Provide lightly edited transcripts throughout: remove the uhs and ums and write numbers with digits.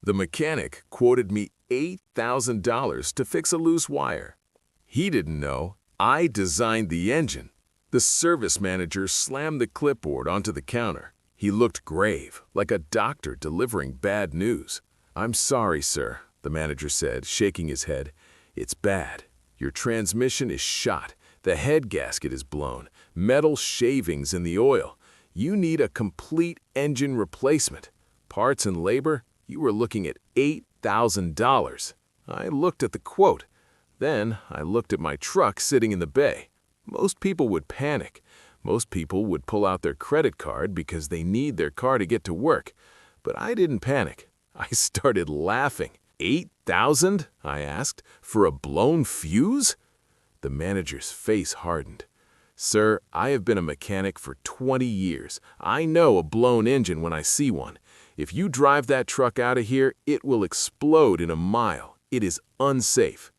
The mechanic quoted me $8,000 to fix a loose wire. He didn't know I designed the engine. The service manager slammed the clipboard onto the counter. He looked grave, like a doctor delivering bad news. "I'm sorry, sir," the manager said, shaking his head. "It's bad. Your transmission is shot. The head gasket is blown. Metal shavings in the oil. You need a complete engine replacement. Parts and labor, you were looking at $8,000. I looked at the quote. Then I looked at my truck sitting in the bay. Most people would panic. Most people would pull out their credit card because they need their car to get to work. But I didn't panic. I started laughing. $8,000? I asked. For a blown fuse? The manager's face hardened. "Sir, I have been a mechanic for 20 years. I know a blown engine when I see one. If you drive that truck out of here, it will explode in a mile. It is unsafe."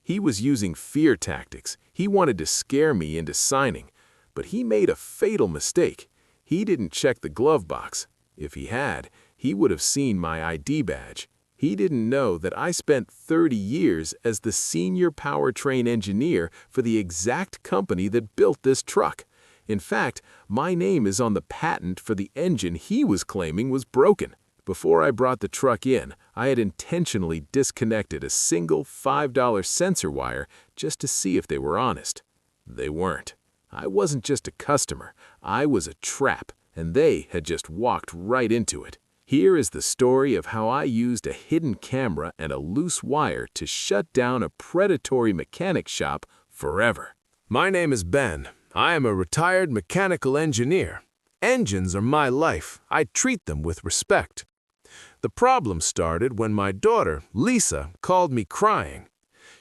He was using fear tactics. He wanted to scare me into signing. But he made a fatal mistake. He didn't check the glove box. If he had, he would have seen my ID badge. He didn't know that I spent 30 years as the senior powertrain engineer for the exact company that built this truck. In fact, my name is on the patent for the engine he was claiming was broken. Before I brought the truck in, I had intentionally disconnected a single $5 sensor wire just to see if they were honest. They weren't. I wasn't just a customer. I was a trap, and they had just walked right into it. Here is the story of how I used a hidden camera and a loose wire to shut down a predatory mechanic shop forever. My name is Ben. I am a retired mechanical engineer. Engines are my life. I treat them with respect. The problem started when my daughter, Lisa, called me crying.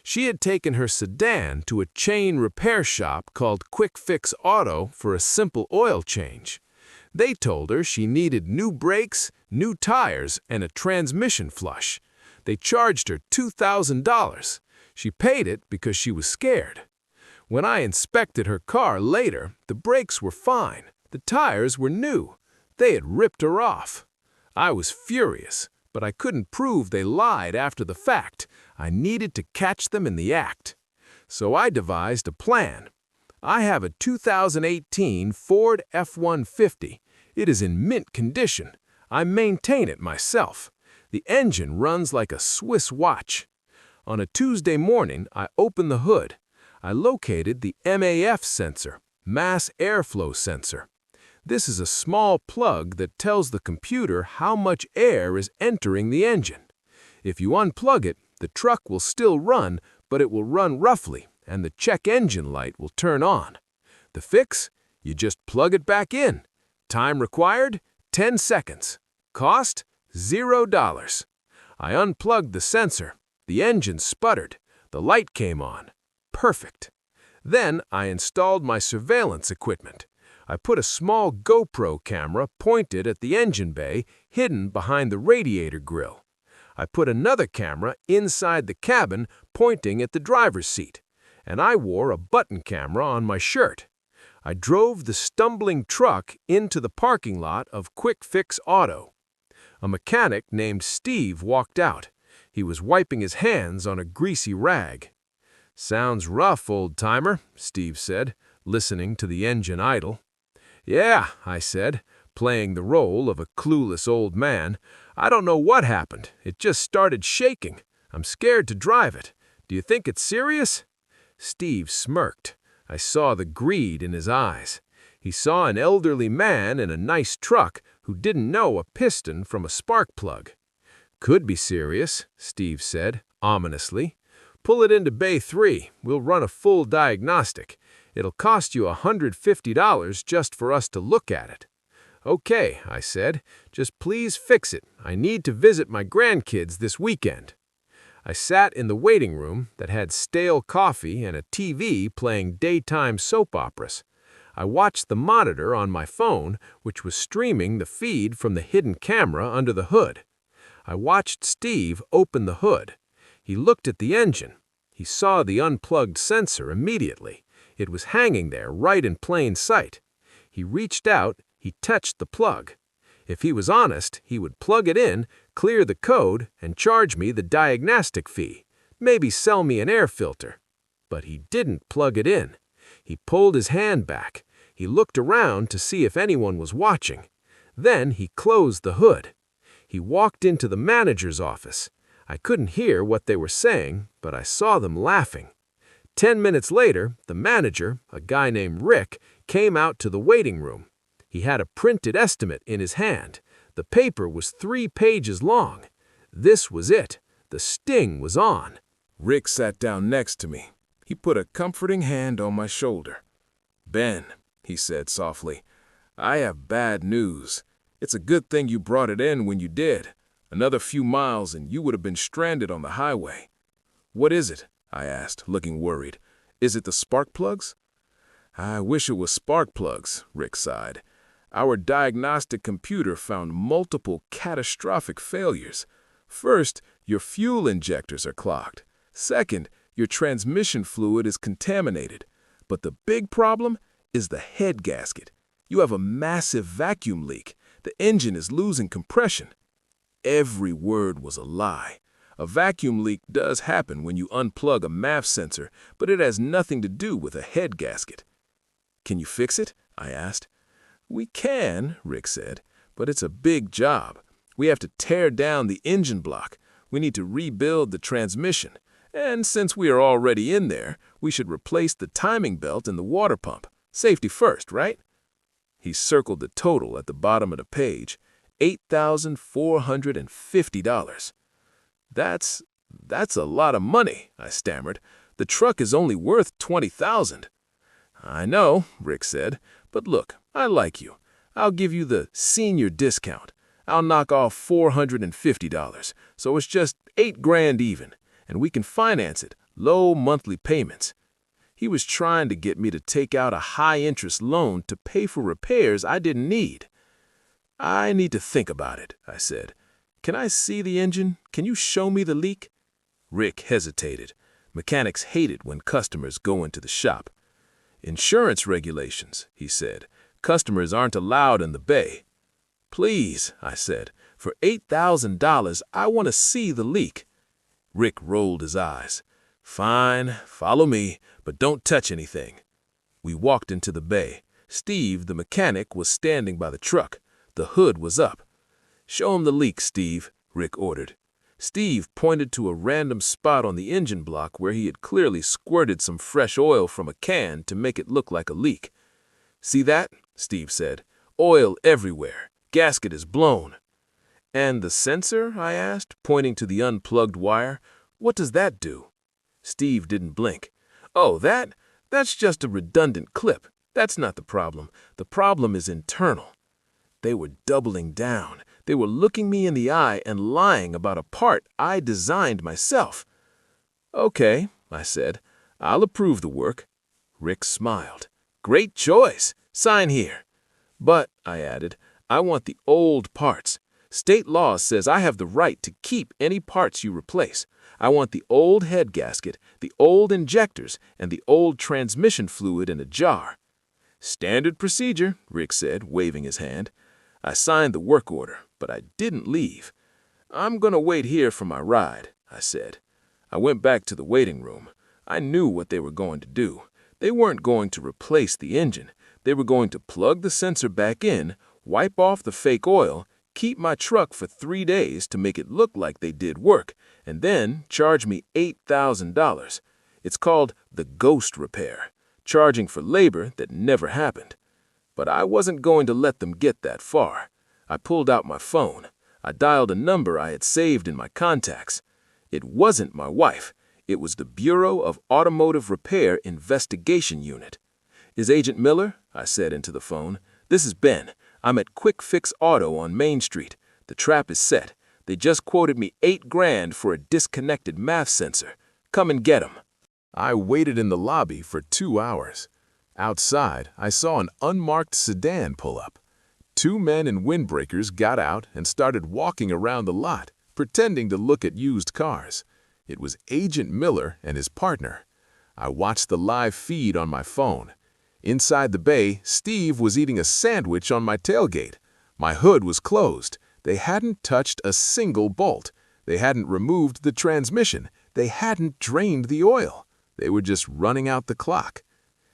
She had taken her sedan to a chain repair shop called QuickFix Auto for a simple oil change. They told her she needed new brakes, new tires, and a transmission flush. They charged her $2,000. She paid it because she was scared. When I inspected her car later, the brakes were fine. The tires were new. They had ripped her off. I was furious, but I couldn't prove they lied after the fact. I needed to catch them in the act. So I devised a plan. I have a 2018 Ford F-150. It is in mint condition. I maintain it myself. The engine runs like a Swiss watch. On a Tuesday morning, I opened the hood. I located the MAF sensor, mass airflow sensor. This is a small plug that tells the computer how much air is entering the engine. If you unplug it, the truck will still run, but it will run roughly, and the check engine light will turn on. The fix? You just plug it back in. Time required? 10 seconds. Cost? $0. I unplugged the sensor. The engine sputtered. The light came on. Perfect. Then I installed my surveillance equipment. I put a small GoPro camera pointed at the engine bay, hidden behind the radiator grill. I put another camera inside the cabin, pointing at the driver's seat. And I wore a button camera on my shirt. I drove the stumbling truck into the parking lot of QuickFix Auto. A mechanic named Steve walked out. He was wiping his hands on a greasy rag. "Sounds rough, old-timer," Steve said, listening to the engine idle. "Yeah," I said, playing the role of a clueless old man. "I don't know what happened. It just started shaking. I'm scared to drive it. Do you think it's serious?" Steve smirked. I saw the greed in his eyes. He saw an elderly man in a nice truck who didn't know a piston from a spark plug. "Could be serious," Steve said, ominously. "Pull it into Bay 3. We'll run a full diagnostic. It'll cost you $150 just for us to look at it." "Okay," I said. "Just please fix it. I need to visit my grandkids this weekend." I sat in the waiting room that had stale coffee and a TV playing daytime soap operas. I watched the monitor on my phone, which was streaming the feed from the hidden camera under the hood. I watched Steve open the hood. He looked at the engine. He saw the unplugged sensor immediately. It was hanging there right in plain sight. He reached out, he touched the plug. If he was honest, he would plug it in, clear the code and charge me the diagnostic fee, maybe sell me an air filter. But he didn't plug it in. He pulled his hand back. He looked around to see if anyone was watching. Then he closed the hood. He walked into the manager's office. I couldn't hear what they were saying, but I saw them laughing. 10 minutes later, the manager, a guy named Rick, came out to the waiting room. He had a printed estimate in his hand. The paper was 3 pages long. This was it. The sting was on. Rick sat down next to me. He put a comforting hand on my shoulder. "Ben," he said softly, "I have bad news. It's a good thing you brought it in when you did. Another few miles and you would have been stranded on the highway." "What is it?" I asked, looking worried. "Is it the spark plugs?" "I wish it was spark plugs," Rick sighed. "Our diagnostic computer found multiple catastrophic failures. First, your fuel injectors are clogged. Second, your transmission fluid is contaminated. But the big problem is the head gasket. You have a massive vacuum leak. The engine is losing compression." Every word was a lie. A vacuum leak does happen when you unplug a MAF sensor, but it has nothing to do with a head gasket. "Can you fix it?" I asked. "We can," Rick said, "but it's a big job. We have to tear down the engine block. We need to rebuild the transmission. And since we are already in there, we should replace the timing belt and the water pump. Safety first, right?" He circled the total at the bottom of the page. $8,450. That's a lot of money," I stammered. "The truck is only worth $20,000. "I know," Rick said, "but look, I like you. I'll give you the senior discount. I'll knock off $450, so it's just $8,000 even, and we can finance it, low monthly payments." He was trying to get me to take out a high-interest loan to pay for repairs I didn't need. "I need to think about it," I said. "Can I see the engine? Can you show me the leak?" Rick hesitated. Mechanics hate it when customers go into the shop. "Insurance regulations," he said. "Customers aren't allowed in the bay." "Please," I said, "for $8,000, I want to see the leak." Rick rolled his eyes. "Fine, follow me, but don't touch anything." We walked into the bay. Steve, the mechanic, was standing by the truck. The hood was up. "Show him the leak, Steve," Rick ordered. Steve pointed to a random spot on the engine block where he had clearly squirted some fresh oil from a can to make it look like a leak. "See that?" Steve said. "Oil everywhere. Gasket is blown." "And the sensor?" I asked, pointing to the unplugged wire. "What does that do?" Steve didn't blink. "Oh, that's just a redundant clip. That's not the problem. The problem is internal." They were doubling down. They were looking me in the eye and lying about a part I designed myself. "Okay," I said. "I'll approve the work." Rick smiled. "Great choice. Sign here." "But," I added, "I want the old parts. State law says I have the right to keep any parts you replace. I want the old head gasket, the old injectors, and the old transmission fluid in a jar." "Standard procedure," Rick said, waving his hand. I signed the work order, but I didn't leave. "I'm going to wait here for my ride," I said. I went back to the waiting room. I knew what they were going to do. They weren't going to replace the engine. They were going to plug the sensor back in, wipe off the fake oil, keep my truck for 3 days to make it look like they did work, and then charge me $8,000. It's called the ghost repair, charging for labor that never happened. But I wasn't going to let them get that far. I pulled out my phone. I dialed a number I had saved in my contacts. It wasn't my wife. It was the Bureau of Automotive Repair Investigation Unit. "Is Agent Miller?" I said into the phone. "This is Ben. I'm at QuickFix Auto on Main Street. The trap is set. They just quoted me $8,000 for a disconnected MAF sensor. Come and get 'em." I waited in the lobby for 2 hours. Outside, I saw an unmarked sedan pull up. 2 men in windbreakers got out and started walking around the lot, pretending to look at used cars. It was Agent Miller and his partner. I watched the live feed on my phone. Inside the bay, Steve was eating a sandwich on my tailgate. My hood was closed. They hadn't touched a single bolt. They hadn't removed the transmission. They hadn't drained the oil. They were just running out the clock.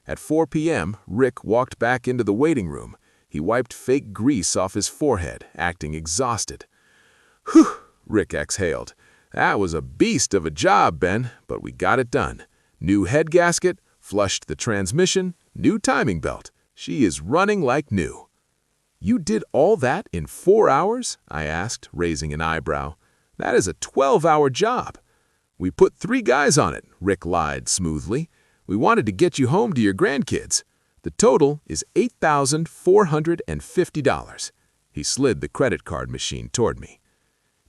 At 4 p.m., Rick walked back into the waiting room. He wiped fake grease off his forehead, acting exhausted. "Whew," Rick exhaled. "That was a beast of a job, Ben, but we got it done. New head gasket, flushed the transmission, new timing belt. She is running like new." "You did all that in 4 hours?" I asked, raising an eyebrow. "That is a 12-hour job." "We put 3 guys on it," Rick lied smoothly. "We wanted to get you home to your grandkids. The total is $8,450. He slid the credit card machine toward me.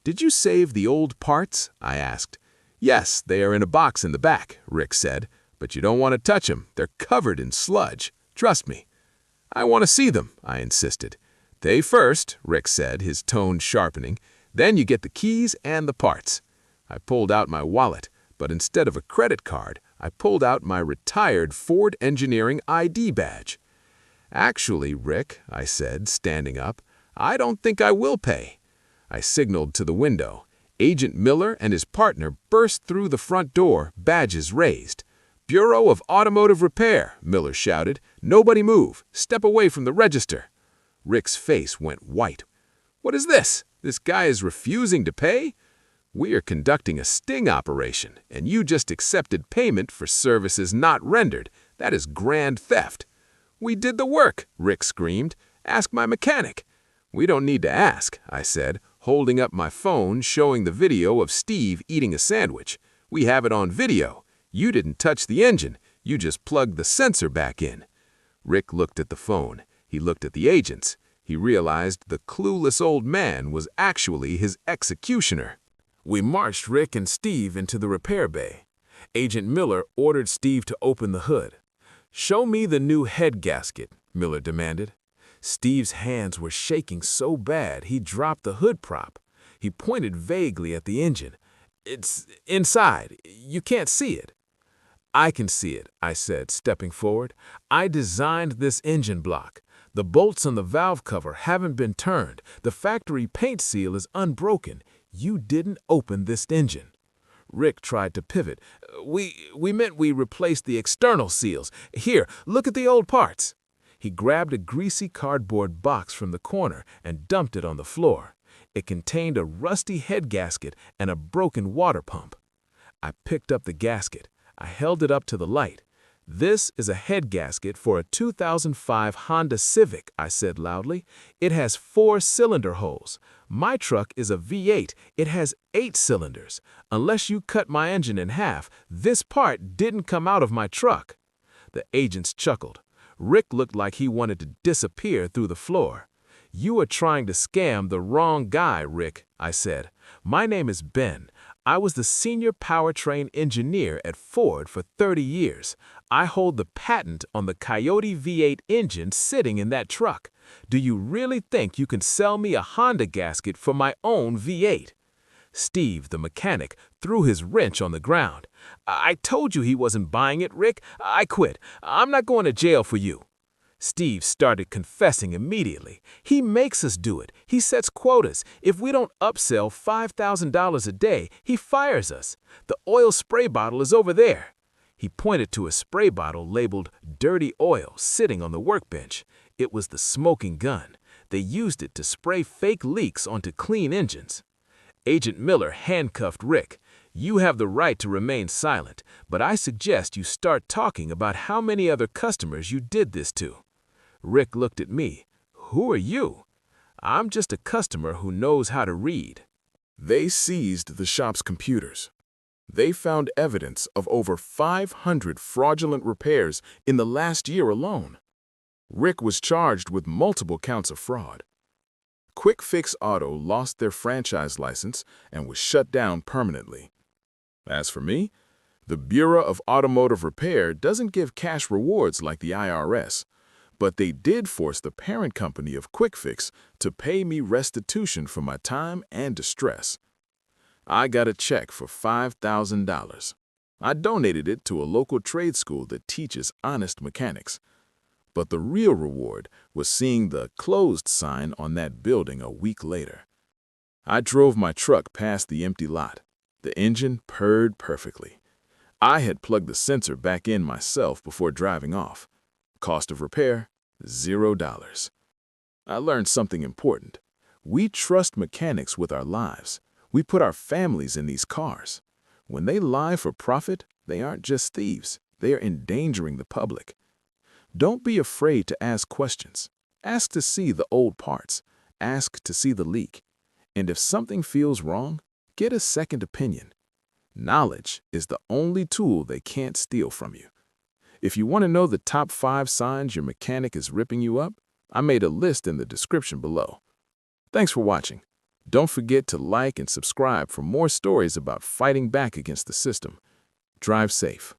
"Did you save the old parts?" I asked. "Yes, they are in a box in the back," Rick said. "But you don't want to touch them. They're covered in sludge. Trust me." "I want to see them," I insisted. "They first," Rick said, his tone sharpening. "Then you get the keys and the parts." I pulled out my wallet, but instead of a credit card, I pulled out my retired Ford Engineering ID badge. "Actually, Rick," I said, standing up, "I don't think I will pay." I signaled to the window. Agent Miller and his partner burst through the front door, badges raised. "Bureau of Automotive Repair," Miller shouted. "Nobody move. Step away from the register." Rick's face went white. "What is this? This guy is refusing to pay?" "We are conducting a sting operation, and you just accepted payment for services not rendered. That is grand theft." "We did the work," Rick screamed. "Ask my mechanic." "We don't need to ask," I said, holding up my phone showing the video of Steve eating a sandwich. "We have it on video. You didn't touch the engine. You just plugged the sensor back in." Rick looked at the phone. He looked at the agents. He realized the clueless old man was actually his executioner. We marched Rick and Steve into the repair bay. Agent Miller ordered Steve to open the hood. "Show me the new head gasket," Miller demanded. Steve's hands were shaking so bad he dropped the hood prop. He pointed vaguely at the engine. "It's inside. You can't see it." "I can see it," I said, stepping forward. "I designed this engine block. The bolts on the valve cover haven't been turned. The factory paint seal is unbroken. You didn't open this engine." Rick tried to pivot. We meant we replaced the external seals. Here, look at the old parts." He grabbed a greasy cardboard box from the corner and dumped it on the floor. It contained a rusty head gasket and a broken water pump. I picked up the gasket. I held it up to the light. "This is a head gasket for a 2005 Honda Civic," I said loudly. "It has 4 cylinder holes. My truck is a V8. It has 8 cylinders. Unless you cut my engine in half, this part didn't come out of my truck." The agents chuckled. Rick looked like he wanted to disappear through the floor. "You are trying to scam the wrong guy, Rick," I said. "My name is Ben. I was the senior powertrain engineer at Ford for 30 years. I hold the patent on the Coyote V8 engine sitting in that truck. Do you really think you can sell me a Honda gasket for my own V8? Steve, the mechanic, threw his wrench on the ground. "I told you he wasn't buying it, Rick. I quit. I'm not going to jail for you." Steve started confessing immediately. "He makes us do it. He sets quotas. If we don't upsell $5,000 a day, he fires us. The oil spray bottle is over there." He pointed to a spray bottle labeled "Dirty Oil" sitting on the workbench. It was the smoking gun. They used it to spray fake leaks onto clean engines. Agent Miller handcuffed Rick. "You have the right to remain silent, but I suggest you start talking about how many other customers you did this to." Rick looked at me. "Who are you?" "I'm just a customer who knows how to read." They seized the shop's computers. They found evidence of over 500 fraudulent repairs in the last year alone. Rick was charged with multiple counts of fraud. QuickFix Auto lost their franchise license and was shut down permanently. As for me, the Bureau of Automotive Repair doesn't give cash rewards like the IRS, but they did force the parent company of QuickFix to pay me restitution for my time and distress. I got a check for $5,000. I donated it to a local trade school that teaches honest mechanics. But the real reward was seeing the closed sign on that building a week later. I drove my truck past the empty lot. The engine purred perfectly. I had plugged the sensor back in myself before driving off. Cost of repair, $0. I learned something important. We trust mechanics with our lives. We put our families in these cars. When they lie for profit, they aren't just thieves. They are endangering the public. Don't be afraid to ask questions. Ask to see the old parts. Ask to see the leak. And if something feels wrong, get a second opinion. Knowledge is the only tool they can't steal from you. If you want to know the top 5 signs your mechanic is ripping you up, I made a list in the description below. Thanks for watching. Don't forget to like and subscribe for more stories about fighting back against the system. Drive safe.